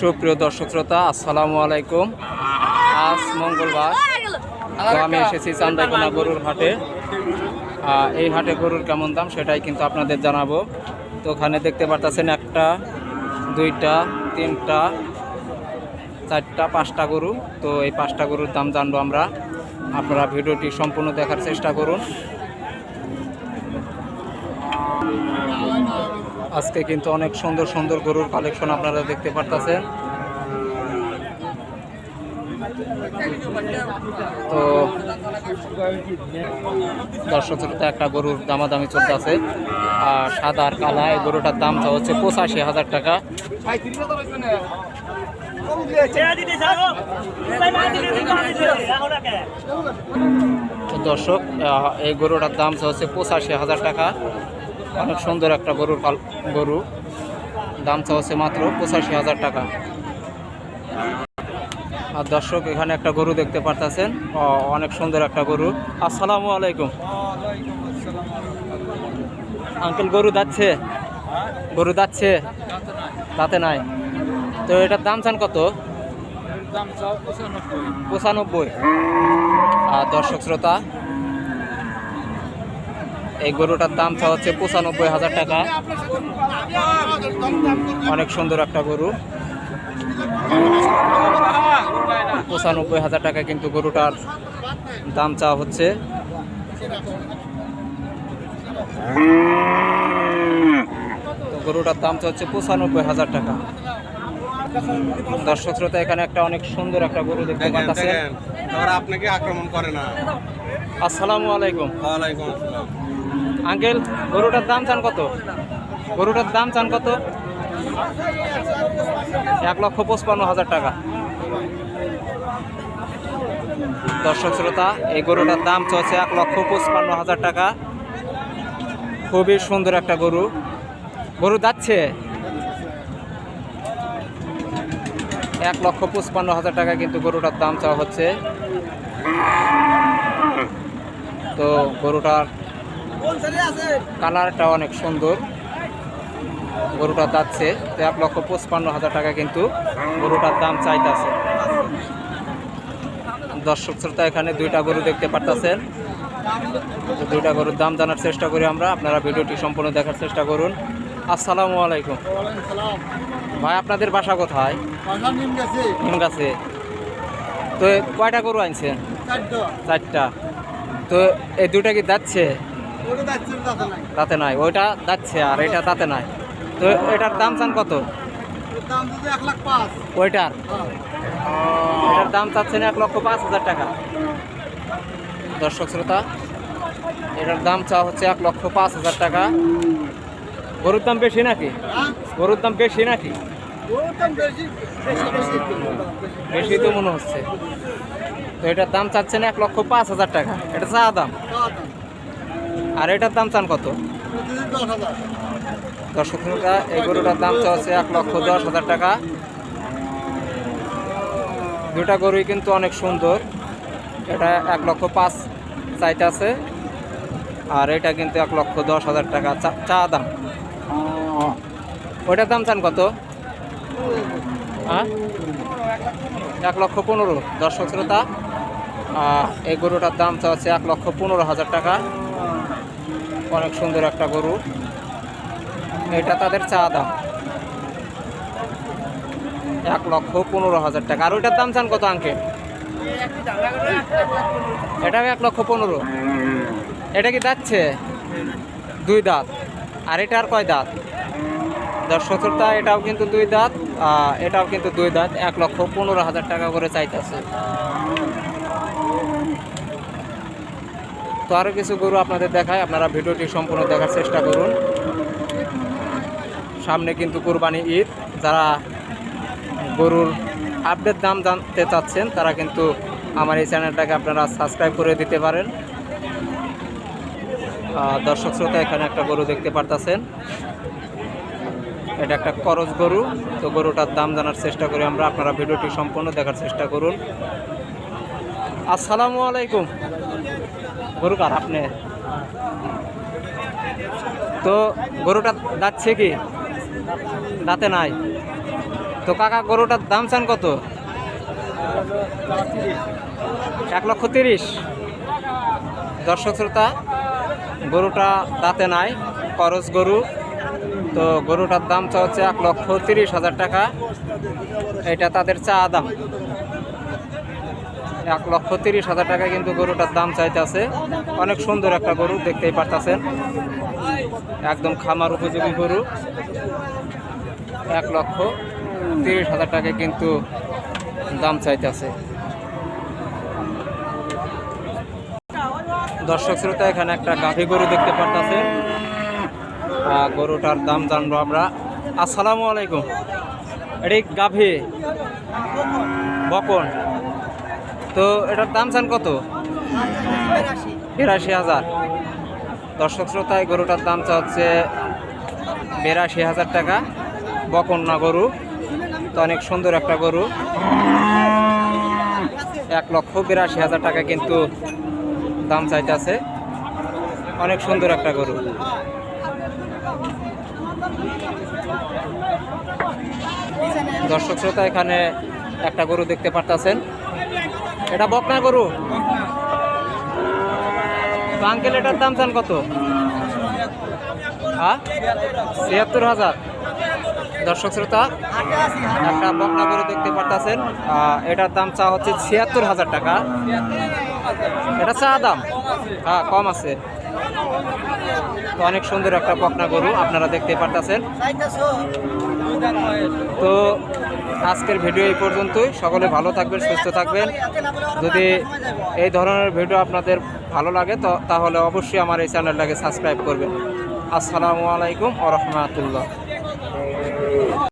সুপ্রিয় দর্শক শ্রোতা, আসসালামু আলাইকুম। আজ মঙ্গলবার, তো আমি এসেছি চান্দাইকোনা গরুর হাটে। এই হাটে গরুর কেমন দাম সেটাই কিন্তু আপনাদের জানাবো। তো ওখানে দেখতে পারতেছেন একটা, দুইটা, তিনটা, চারটা, পাঁচটা গরু। তো এই পাঁচটা গরুর দাম জানবো আমরা। আপনারা ভিডিওটি সম্পূর্ণ দেখার চেষ্টা করুন। আজকে কিন্তু অনেক সুন্দর সুন্দর গরুর কালেকশন আপনারা দেখতে পারতেছেন। তো দর্শক শ্রোতা, একটা গরুর দামাদামি চলতেছে, আর সাদা আর কালা। এই গরুটার দামটা হচ্ছে 85,000 টাকা। তো দর্শক, এই গরুটার দাম হচ্ছে 85,000 টাকা। অনেক সুন্দর একটা গরু দাম হচ্ছে মাত্র 85,000 টাকা। আর দর্শক, এখানে একটা গরু দেখতে পারতেছেন, অনেক সুন্দর একটা গরু। আসসালামু আলাইকুম আঙ্কেল, গরু যাচ্ছে? গরু যাচ্ছে? তাতে নাই। তো এটার দাম চান কত? 95। আর দর্শক শ্রোতা, এই গরুটার দাম হচ্ছে 95,000 টাকা। অনেক সুন্দর একটা গরু। 95,000 টাকা কিন্তু গরুটার দাম চাওয়া হচ্ছে। তো গরুটার দাম হচ্ছে 95,000 টাকা। দর্শক শ্রোতা, এখানে একটা অনেক সুন্দর একটা গরু দেখতে পাচ্ছেন। আপনাকে আক্রমণ করে না। আসসালামু আলাইকুম। ওয়ালাইকুম আসসালাম। আঙ্কেল, গরুটার দাম চান কত? গরুটার দাম চান কত? 1,55,000 টাকা। দর্শক শ্রোতা, এই গরুটার দাম চলছে 1,55,000 টাকা। খুবই সুন্দর একটা গরু। গরু যাচ্ছে? 1,55,000 টাকা কিন্তু গরুটার দাম চাওয়া হচ্ছে। তো গরুটার কালারটা অনেক সুন্দর। গরুটা যাচ্ছে, তো 1,55,000 টাকা কিন্তু গরুটার দাম চাইতেছে। দর্শক শ্রোতা, এখানে দুইটা গরু দেখতে পারতেছেন। দুইটা গরুর দাম জানার চেষ্টা করি আমরা। আপনারা ভিডিওটি সম্পূর্ণ দেখার চেষ্টা করুন। আসসালামু আলাইকুম ভাই, আপনাদের বাসা কোথায়? নিমগাছে। তো কয়টা গরু আনছেন? 4টা। তো এই দুটা কি যাচ্ছে? তাতে নাই। ওইটা যাচ্ছে আর এটা তাতে নাই। তো এটার দাম চান কত? ওইটার এটার দাম চাচ্ছেন 1,05,000 টাকা। দর্শক শ্রোতা, এটার দাম চাওয়া হচ্ছে 1,05,000 টাকা। গরুর দাম বেশি নাকি? গরুর দাম বেশি নাকি? বেশি তো মনে হচ্ছে। তো এটার দাম চাচ্ছেন 1,05,000 টাকা। এটা চা দাম। আর এটার দাম চান কত? দর্শক শ্রোতা, এই গরুটার দাম চাচ্ছে 1,10,000 টাকা। দুটা গরুই কিন্তু অনেক সুন্দর। এটা 1,05,000 চাইতেছে, আর এটা কিন্তু 1,10,000 টাকা চা দাম। ওইটার দাম চান কত? হ্যাঁ, 1,15,000। দর্শক শ্রোতা, এই গরুটার দাম চাচ্ছে 1,15,000 টাকা। অনেক সুন্দর একটা গরু। এটা তাদের চা দাম 1,15,000 টাকা। আর ওইটার দাম চান কত আঙ্কেল? এটাও 1,15,000। এটা কি যাচ্ছে? 2 দাঁত। আর এটা আর কয় দাঁত? দর্শক শ্রোতা, এটাও কিন্তু 2 দাঁত, এটাও কিন্তু 2 দাঁত। 1,15,000 টাকা করে চাইতেছে। তো আরও কিছু গরু আপনাদের দেখায়, আপনারা ভিডিওটি সম্পূর্ণ দেখার চেষ্টা করুন। সামনে কিন্তু কুরবানি ঈদ। যারা গরুর আপডেট দাম জানতে চাচ্ছেন, তারা কিন্তু আমার এই চ্যানেলটাকে আপনারা সাবস্ক্রাইব করে দিতে পারেন। দর্শক শ্রোতা, এখানে একটা গরু দেখতে পারতেছেন। এটা একটা করজ গরু। তো গরুটার দাম জানার চেষ্টা করি আমরা। আপনারা ভিডিওটি সম্পূর্ণ দেখার চেষ্টা করুন। আসসালামু আলাইকুম। গরু কার? আপনি? তো গরুটা যাচ্ছে কি? দাঁতে নাই। তো কাকা গরুটার দাম চান কত? 1,30,000। দর্শক শ্রোতা, গরুটা দাঁতে নাই, খরচ গরু। তো গরুটার দাম হচ্ছে 1,30,000 টাকা। এটা তাদের চা দাম। 1,30,000 টাকা কিন্তু গরুটার দাম চাইতেছে। অনেক সুন্দর একটা গরু, দেখতেই পারতেছেন, একদম খামার উপযোগী গরু। 1,30,000 টাকা কিন্তু দাম চাইতেছে। দর্শক শ্রোতা, এখানে একটা গাভী গরু দেখতে পারতেছেন। গরুটার দাম জানবো আমরা। আসসালামু আলাইকুম। এটি গাভী বকন, তো এটার দাম চান কত? 82,000। দর্শক শ্রোতা, এই গরুটার দাম হচ্ছে 82,000 টাকা। বকন না গরু, তো অনেক সুন্দর একটা গরু। 1,82,000 টাকা কিন্তু দাম চাইতেছে। অনেক সুন্দর একটা গরু। দর্শক শ্রোতা, এখানে একটা গরু দেখতে পারতেছেন। এটা বকনা গরু। তো আঙ্কেল, এটার দাম চান কত? 76,000। দর্শক শ্রোতা, একটা বকনা গরু দেখতে পারতেছেন। এটার দাম চা হচ্ছে 76,000 টাকা। এটা চা দাম, হ্যাঁ, কম আছে। তো অনেক সুন্দর একটা বকনা গরু আপনারা দেখতে পারতেছেন। তো আজকের ভিডিও এই পর্যন্তই। সকলে ভালো থাকবেন, সুস্থ থাকবেন। যদি এই ধরনের ভিডিও আপনাদের ভালো লাগে তো তাহলে অবশ্যই আমার এই চ্যানেলটাকে সাবস্ক্রাইব করবেন। আসসালামু আলাইকুম ওয়া রাহমাতুল্লাহ।